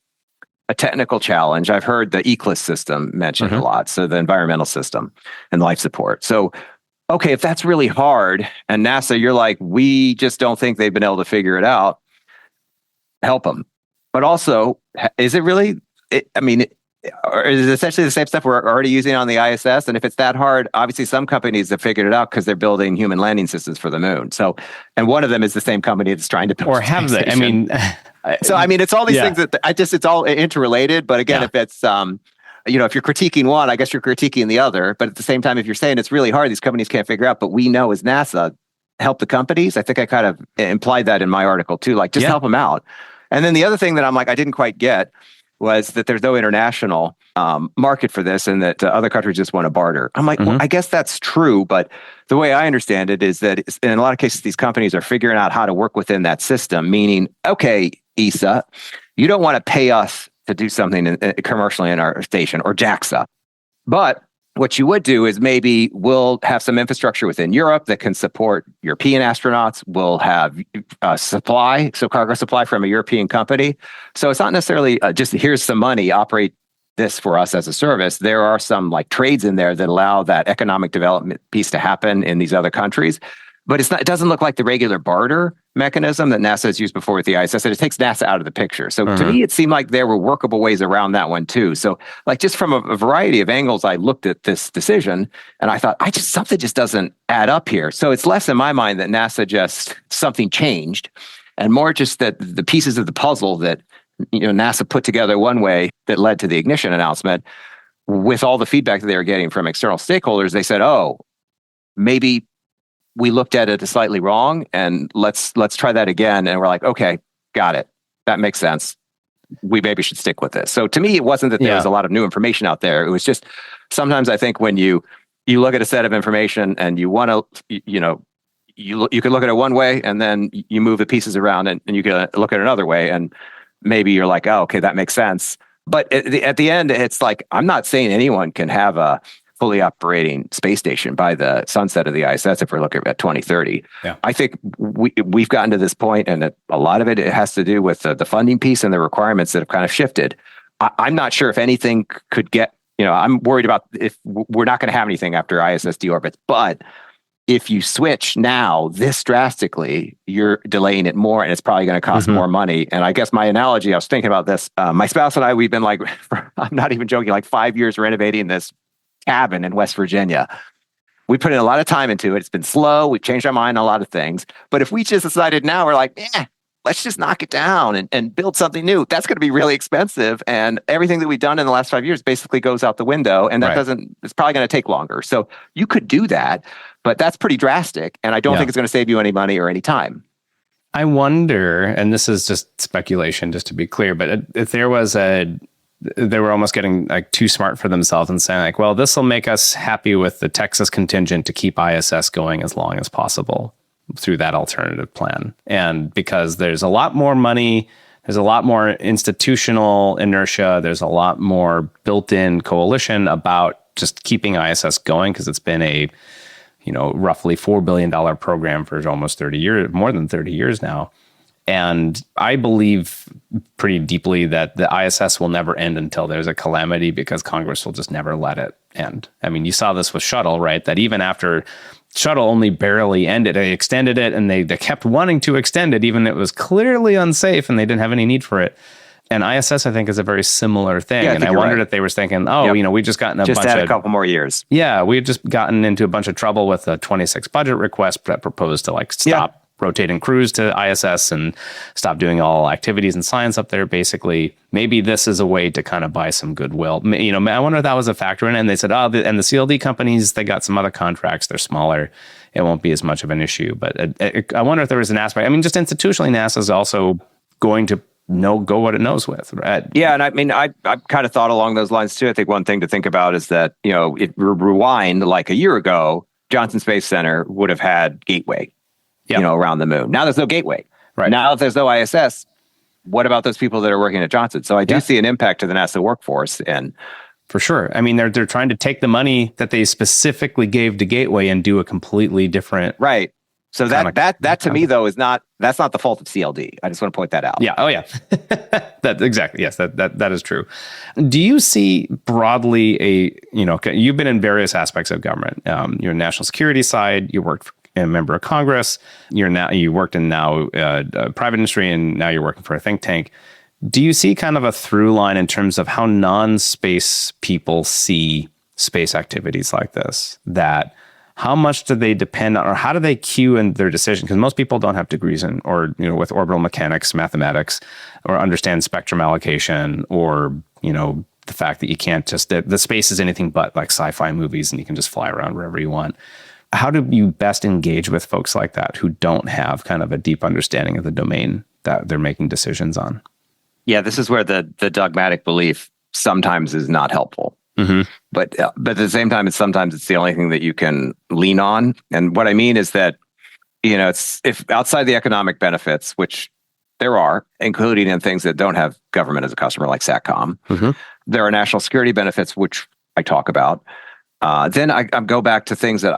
a technical challenge, I've heard the ECLIS system mentioned a lot, so the environmental system and life support. So, if that's really hard, and NASA, you're like, we just don't think they've been able to figure it out, help them. But also, is it really, or is it essentially the same stuff we're already using on the ISS? And if it's that hard, obviously some companies have figured it out because they're building human landing systems for the moon. So, and one of them is the same company that's trying to build. Or have they? It's all these things that it's all interrelated. But again, if it's, if you're critiquing one, I guess you're critiquing the other. But at the same time, if you're saying it's really hard, these companies can't figure out, but we know as NASA, help the companies. I think I kind of implied that in my article too, like just help them out. And then the other thing that I'm like, I didn't quite get was that there's no international market for this, and that other countries just want to barter. I'm like, well, I guess that's true, but the way I understand it is that in a lot of cases, these companies are figuring out how to work within that system, meaning, okay, ESA, you don't want to pay us to do something commercially in our station, or JAXA, but what you would do is maybe we'll have some infrastructure within Europe that can support European astronauts. We'll have supply, so cargo supply from a European company. So it's not necessarily just here's some money, operate this for us as a service. There are some like trades in there that allow that economic development piece to happen in these other countries. But it's not. It doesn't look like the regular barter mechanism that NASA has used before with the ISS. And it takes NASA out of the picture. So to me, it seemed like there were workable ways around that one too. So like just from a variety of angles, I looked at this decision and I thought, something just doesn't add up here. So it's less in my mind that NASA just something changed, and more just that the pieces of the puzzle that NASA put together one way that led to the ignition announcement. With all the feedback that they were getting from external stakeholders, they said, "Oh, maybe we looked at it slightly wrong, and let's try that again." And we're like, okay, got it. That makes sense. We maybe should stick with this. So to me, it wasn't that there was a lot of new information out there. It was just sometimes I think when you look at a set of information and you want to, you can look at it one way and then you move the pieces around and you can look at it another way. And maybe you're like, oh, okay, that makes sense. But at the end, it's like, I'm not saying anyone can have a fully operating space station by the sunset of the ISS if we're looking at 2030. Yeah. I think we've gotten to this point, and a lot of it has to do with the funding piece and the requirements that have kind of shifted. I'm not sure if anything could get, I'm worried about if we're not going to have anything after ISS deorbits, but if you switch now this drastically, you're delaying it more, and it's probably going to cost more money. And I guess my analogy, I was thinking about this, my spouse and I, we've been like, I'm not even joking, like 5 years renovating this cabin in West Virginia. We put in a lot of time into it. It's been slow. We've changed our mind on a lot of things. But if we just decided now, we're like, let's just knock it down and build something new, that's going to be really expensive. And everything that we've done in the last 5 years basically goes out the window. And that it's probably going to take longer. So you could do that, but that's pretty drastic. And I don't think it's going to save you any money or any time. I wonder, and this is just speculation, just to be clear, but if there was they were almost getting like too smart for themselves and saying like, well, this will make us happy with the Texas contingent to keep ISS going as long as possible through that alternative plan. And because there's a lot more money, there's a lot more institutional inertia, there's a lot more built-in coalition about just keeping ISS going, because it's been a, roughly $4 billion program for almost 30 years, more than 30 years now. And I believe pretty deeply that the ISS will never end until there's a calamity, because Congress will just never let it end. I mean, you saw this with Shuttle, right? That even after Shuttle only barely ended, they extended it, and they kept wanting to extend it, even though it was clearly unsafe and they didn't have any need for it. And ISS, I think, is a very similar thing. And I wondered if they were thinking, we just gotten a couple more years. Yeah, we had just gotten into a bunch of trouble with a 26 budget request that proposed to stop rotating crews to ISS and stop doing all activities and science up there. Basically, maybe this is a way to kind of buy some goodwill. I wonder if that was a factor in it. And they said, and the CLD companies, they got some other contracts. They're smaller. It won't be as much of an issue. But I wonder if there was an aspect. I mean, just institutionally, NASA is also going to go what it knows with. Right? Yeah, and I mean, I kind of thought along those lines too. I think one thing to think about is that, if rewind like a year ago, Johnson Space Center would have had Gateway. Around the moon. Now there's no Gateway. Right. Now if there's no ISS, what about those people that are working at Johnson? So I do see an impact to the NASA workforce. And for sure. I mean, they're trying to take the money that they specifically gave to Gateway and do a completely different. Right. So that to me though that's not the fault of CLD. I just want to point that out. Yeah. Oh yeah. That exactly. Yes. That is true. Do you see broadly you've been in various aspects of government. Your national security side, you worked a member of Congress. You worked in private industry, and now you're working for a think tank. Do you see kind of a through line in terms of how non-space people see space activities like this? That how much do they depend on, or how do they cue in their decision? Because most people don't have degrees in, or with orbital mechanics, mathematics, or understand spectrum allocation, or the fact that you can't just the space is anything but like sci-fi movies, and you can just fly around wherever you want. How do you best engage with folks like that who don't have kind of a deep understanding of the domain that they're making decisions on? Yeah, this is where the dogmatic belief sometimes is not helpful. Mm-hmm. But at the same time, sometimes it's the only thing that you can lean on. And what I mean is that, it's if outside the economic benefits, which there are, including in things that don't have government as a customer, like SATCOM, there are national security benefits, which I talk about. Then I go back to things that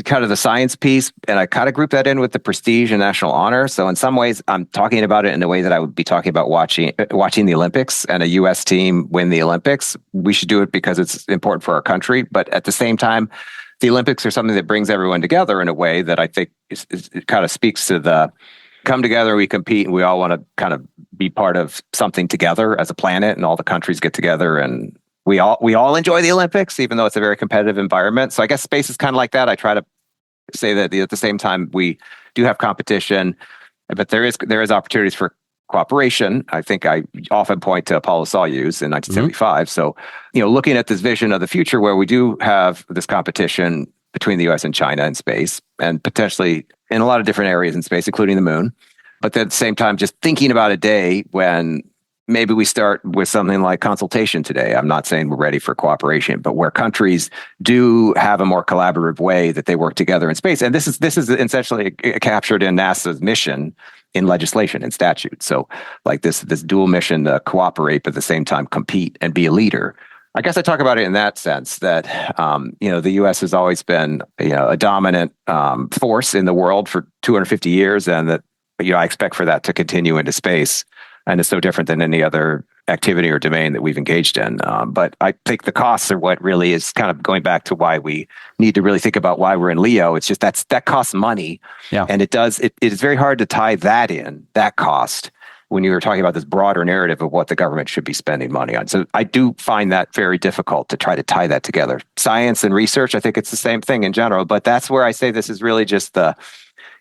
kind of the science piece, and I kind of group that in with the prestige and national honor. So in some ways, I'm talking about it in the way that I would be talking about watching the Olympics and a U.S. team win the Olympics. We should do it because it's important for our country. But at the same time, the Olympics are something that brings everyone together in a way that I think it kind of speaks to the come together, we compete, and we all want to kind of be part of something together as a planet, and all the countries get together and we all enjoy the Olympics, even though it's a very competitive environment. So I guess space is kind of like that. I try to say that at the same time we do have competition, but there is opportunities for cooperation. I think I often point to Apollo-Soyuz in 1975. So, looking at this vision of the future where we do have this competition between the U.S. and China in space, and potentially in a lot of different areas in space, including the moon. But at the same time, just thinking about a day when maybe we start with something like consultation today. I'm not saying we're ready for cooperation, but where countries do have a more collaborative way that they work together in space. And this is essentially captured in NASA's mission in legislation and statute. So like this dual mission to cooperate, but at the same time compete and be a leader. I guess I talk about it in that sense that, the U.S. has always been, a dominant force in the world for 250 years. And that, I expect for that to continue into space. And it's no different than any other activity or domain that we've engaged in. But I think the costs are what really is kind of going back to why we need to really think about why we're in LEO. It's just that costs money. Yeah. And it is very hard to tie that cost, when you were talking about this broader narrative of what the government should be spending money on. So I do find that very difficult to try to tie that together. Science and research, I think it's the same thing in general, but that's where I say this is really just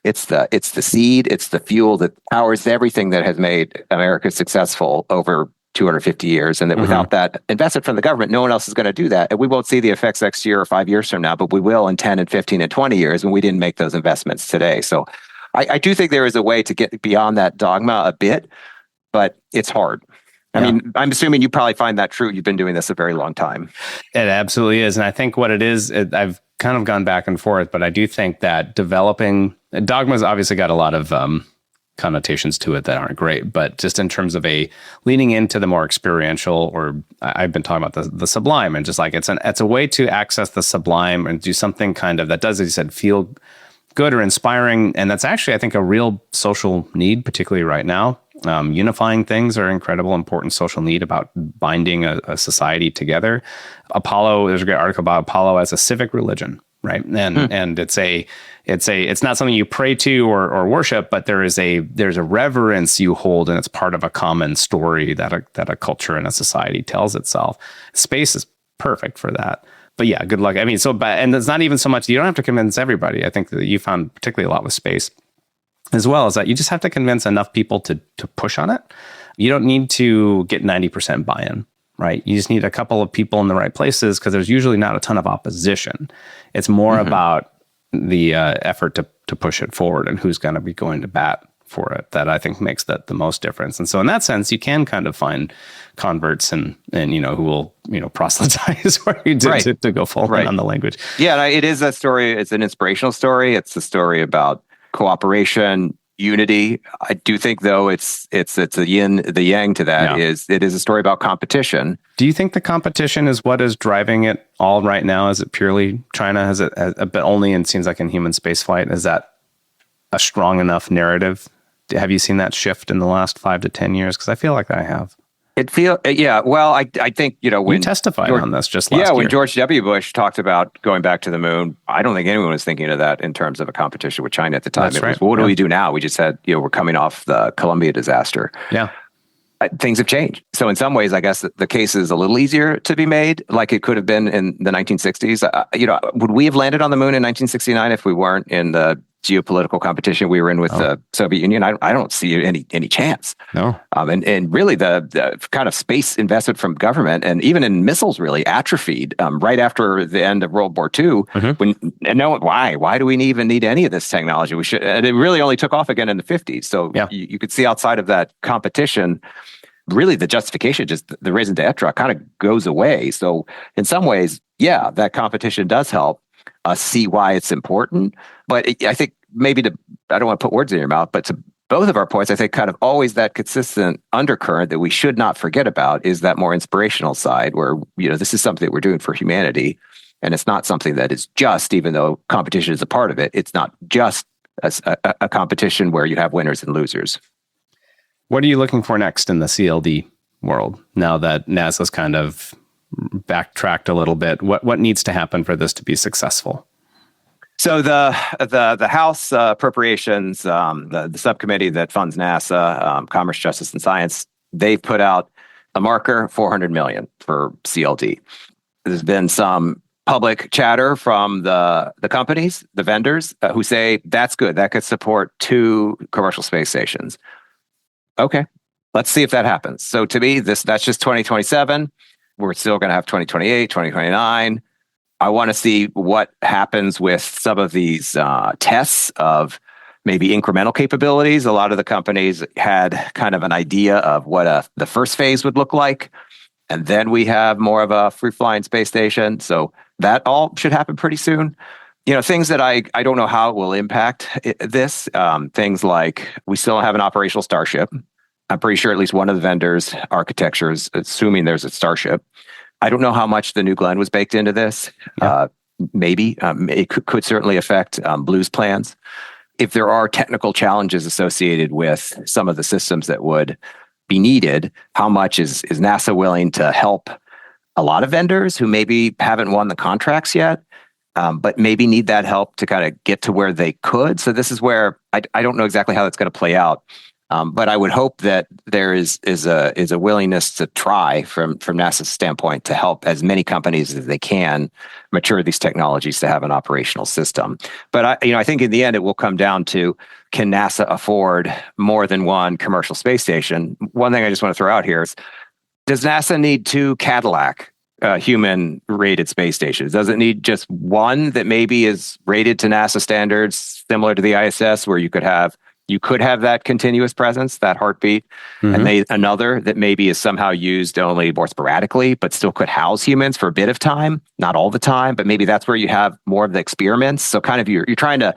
it's the seed, it's the fuel that powers everything that has made America successful over 250 years. And that without that investment from the government, no one else is going to do that. And we won't see the effects next year or 5 years from now, but we will in 10 and 15 and 20 years when we didn't make those investments today. So I do think there is a way to get beyond that dogma a bit, but it's hard. I mean, I'm assuming you probably find that true. You've been doing this a very long time. It absolutely is. And I think what it is, I've kind of gone back and forth, but I do think that dogma's obviously got a lot of connotations to it that aren't great, but just in terms of leaning into the more experiential, or I've been talking about the sublime, and just like it's a way to access the sublime and do something kind of that does, as you said, feel good or inspiring. And that's actually, I think, a real social need, particularly right now. Unifying things are incredible, important social need about binding a society together. Apollo, there's a great article about Apollo as a civic religion, right? And it's not something you pray to or worship, but there's a reverence you hold, and it's part of a common story that a culture and a society tells itself. Space is perfect for that. But yeah, good luck. I mean, and it's not even so much, you don't have to convince everybody. I think that you found particularly a lot with space as well, is that you just have to convince enough people to push on it. You don't need to get 90% buy-in, right? You just need a couple of people in the right places, because there's usually not a ton of opposition. It's more about the effort to push it forward and who's going to be going to bat for it that I think makes the most difference. And so in that sense, you can kind of find converts and who will, proselytize for you to go full on the language. Yeah, it is a story. It's an inspirational story. It's a story about cooperation, unity. I do think, though, it's the yin, the yang to that. It is a story about competition. Do you think the competition is what is driving it all right now? Is it purely China? But only, and seems like in human spaceflight, is that a strong enough narrative? Have you seen that shift in the last 5 to 10 years? Because I feel like I have. Well, I think, when you testified on this just last year. When George W. Bush talked about going back to the moon, I don't think anyone was thinking of that in terms of a competition with China at the time. That's what do we do now? We just said, we're coming off the Columbia disaster. Yeah. Things have changed. So in some ways, I guess the case is a little easier to be made, like it could have been in the 1960s. Would we have landed on the moon in 1969 if we weren't in the geopolitical competition we were in with the Soviet Union? I don't see any chance. No. And really the kind of space investment from government, and even in missiles, really atrophied right after the end of World War II. Why do we even need any of this technology? We should. And it really only took off again in the 50s. So you could see outside of that competition, really the justification, just the raison d'etre, kind of goes away. So in some ways, that competition does help us see why it's important. But I think maybe I don't want to put words in your mouth, but to both of our points, I think kind of always that consistent undercurrent that we should not forget about is that more inspirational side where, this is something that we're doing for humanity. And it's not something that is just, even though competition is a part of it, it's not just a competition where you have winners and losers. What are you looking for next in the CLD world now that NASA's kind of backtracked a little bit? What needs to happen for this to be successful? So the House Appropriations, the subcommittee that funds NASA, Commerce, Justice, and Science, they put out a marker, $400 million for CLD. There's been some public chatter from the companies, the vendors, who say that's good. That could support 2 commercial space stations. Okay, let's see if that happens. So to me, that's just 2027. We're still going to have 2028, 2029. I want to see what happens with some of these tests of maybe incremental capabilities. A lot of the companies had kind of an idea of what the first phase would look like. And then we have more of a free-flying space station. So that all should happen pretty soon. Things that I don't know how it will impact this. Things like we still have an operational Starship. I'm pretty sure at least one of the vendors' architectures, assuming there's a Starship. I don't know how much the New Glenn was baked into this. Yeah. Maybe. It could certainly affect Blue's plans. If there are technical challenges associated with some of the systems that would be needed, how much is NASA willing to help a lot of vendors who maybe haven't won the contracts yet, but maybe need that help to kind of get to where they could? So this is where I don't know exactly how that's going to play out. But I would hope that there is a willingness to try from NASA's standpoint to help as many companies as they can mature these technologies to have an operational system. But I think in the end it will come down to, can NASA afford more than one commercial space station? One thing I just want to throw out here is, does NASA need 2 Cadillac human-rated space stations? Does it need just one that maybe is rated to NASA standards, similar to the ISS, where you could have that continuous presence, that heartbeat, and another that maybe is somehow used only more sporadically, but still could house humans for a bit of time, not all the time, but maybe that's where you have more of the experiments. So kind of you're trying to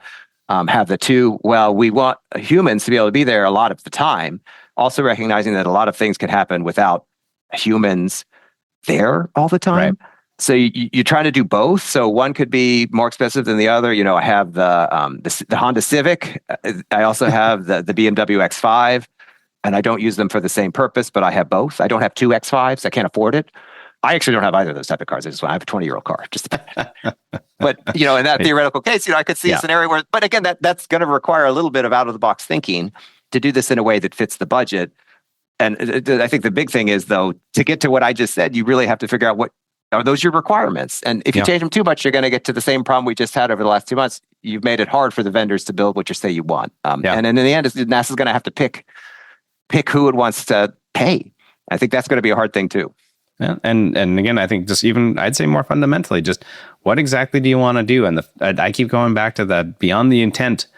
have the 2. Well, we want humans to be able to be there a lot of the time, also recognizing that a lot of things can happen without humans there all the time. Right. So you're trying to do both. So one could be more expensive than the other. I have the Honda Civic. I also have the BMW X5, and I don't use them for the same purpose, but I have both. I don't have 2 X5s. I can't afford it. I actually don't have either of those type of cars. I have a 20-year-old car. But in that theoretical case, I could see a scenario where, but again, that's going to require a little bit of out-of-the-box thinking to do this in a way that fits the budget. And I think the big thing is, though, to get to what I just said, you really have to figure out what are those your requirements. And if you change them too much, you're going to get to the same problem we just had over the last 2 months. You've made it hard for the vendors to build what you say you want. And then in the end, NASA's going to have to pick who it wants to pay. I think that's going to be a hard thing too. Yeah. And again, I think just even, I'd say more fundamentally, just what exactly do you want to do? And I keep going back to that beyond the intent.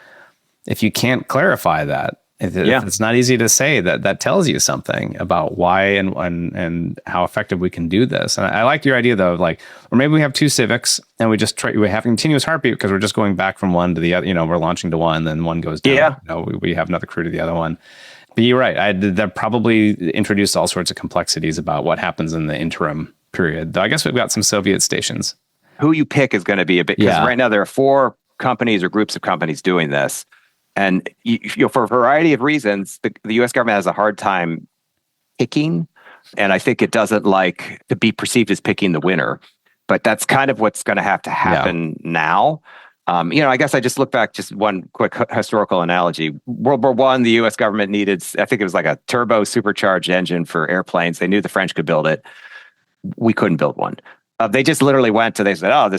If you can't clarify that, if it's not easy to say, that tells you something about why and how effective we can do this. And I like your idea though, of or maybe we have 2 Civics and we have continuous heartbeat because we're just going back from one to the other. We're launching to one, then one goes down. Yeah. We have another crew to the other one. But you're right. That probably introduced all sorts of complexities about what happens in the interim period. Though I guess we've got some Soviet stations. Who you pick is going to be a bit, because right now there are 4 companies or groups of companies doing this. And for a variety of reasons, the U.S. government has a hard time picking, and I think it doesn't like to be perceived as picking the winner. But that's kind of what's going to have to happen now. I guess I just look back, just one quick historical analogy. World War I, the U.S. government needed, I think it was like a turbo supercharged engine for airplanes. They knew the French could build it. We couldn't build one. They just literally they said,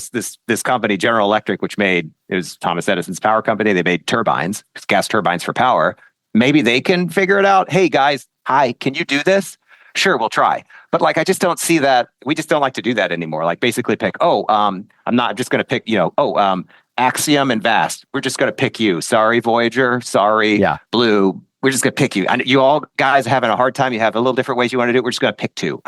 this company, General Electric, which it was Thomas Edison's power company. They made turbines, gas turbines for power. Maybe they can figure it out. Hey guys, hi, can you do this? Sure, we'll try. But I just don't see that. We just don't like to do that anymore. Basically pick, I'm just going to pick, Axiom and Vast. We're just going to pick you. Sorry, Voyager. Sorry, Blue. We're just going to pick you. And you all guys are having a hard time. You have a little different ways you want to do it. We're just going to pick 2.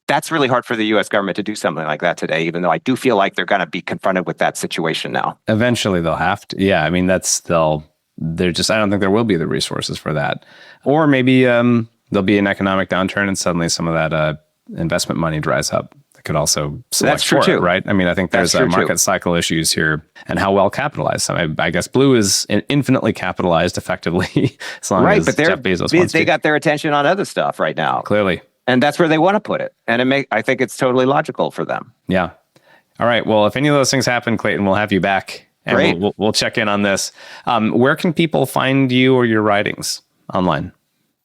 That's really hard for the U.S. government to do something like that today, even though I do feel like they're going to be confronted with that situation now. Eventually they'll have to. Yeah. I mean, I don't think there will be the resources for that. Or maybe there'll be an economic downturn and suddenly some of that investment money dries up. that could also select That's true for too, it, right? I mean, I think there's market cycle issues here and how well capitalized. So I guess Blue is infinitely capitalized effectively as long as but Jeff Bezos wants they to. got their attention on other stuff right now. Clearly. And that's where they want to put it. And I think it's totally logical for them. Yeah. All right. Well, if any of those things happen, Clayton, we'll have you back and Great. we'll check in on this. Where can people find you or your writings online?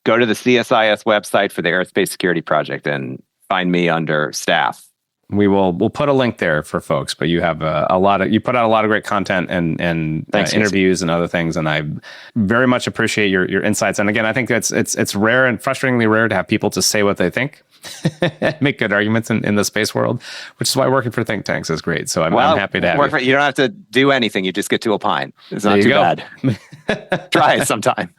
Go to the CSIS website for the Aerospace Security Project and find me under staff. We'll put a link there for folks, but you have you put out a lot of great content and interviews and other things. And I very much appreciate your insights. And again, I think it's rare and frustratingly rare to have people just say what they think, make good arguments in the space world, which is why working for think tanks is great. So I'm happy to have you. You don't have to do anything. You just get to opine. It's not too bad. Try it sometime.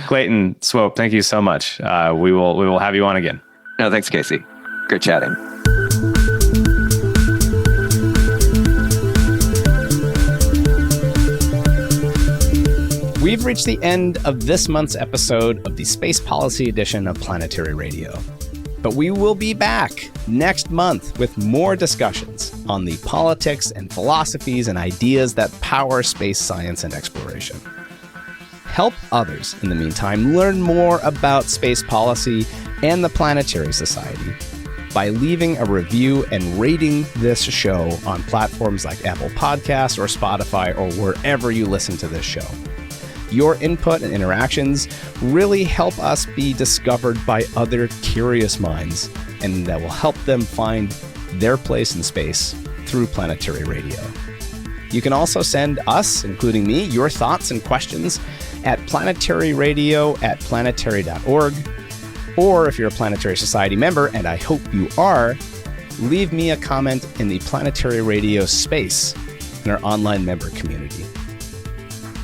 Clayton Swope, thank you so much. We will have you on again. No, thanks, Casey. Good chatting. We've reached the end of this month's episode of the Space Policy Edition of Planetary Radio. But we will be back next month with more discussions on the politics and philosophies and ideas that power space science and exploration. Help others, in the meantime, learn more about space policy and the Planetary Society by leaving a review and rating this show on platforms like Apple Podcasts or Spotify or wherever you listen to this show. Your input and interactions really help us be discovered by other curious minds, and that will help them find their place in space through Planetary Radio. You can also send us, including me, your thoughts and questions at planetaryradio@planetary.org. Or if you're a Planetary Society member, and I hope you are, leave me a comment in the Planetary Radio space in our online member community.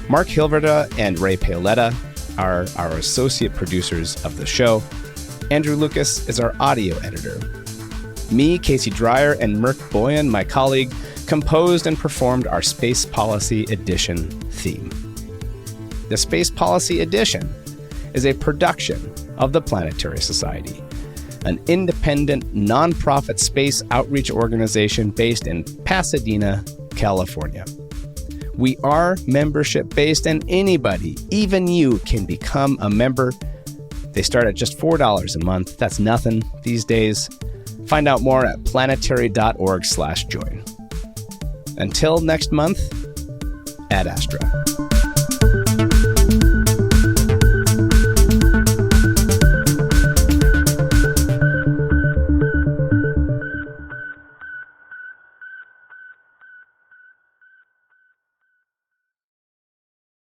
Mark Hilverda and Ray Paoletta are our associate producers of the show. Andrew Lucas is our audio editor. Me, Casey Dreier, and Merk Boyan, my colleague, composed and performed our Space Policy Edition theme. The Space Policy Edition is a production of the Planetary Society, an independent, nonprofit space outreach organization based in Pasadena, California. We are membership-based, and anybody, even you, can become a member. They start at just $4 a month. That's nothing these days. Find out more at planetary.org/join. Until next month, ad astra.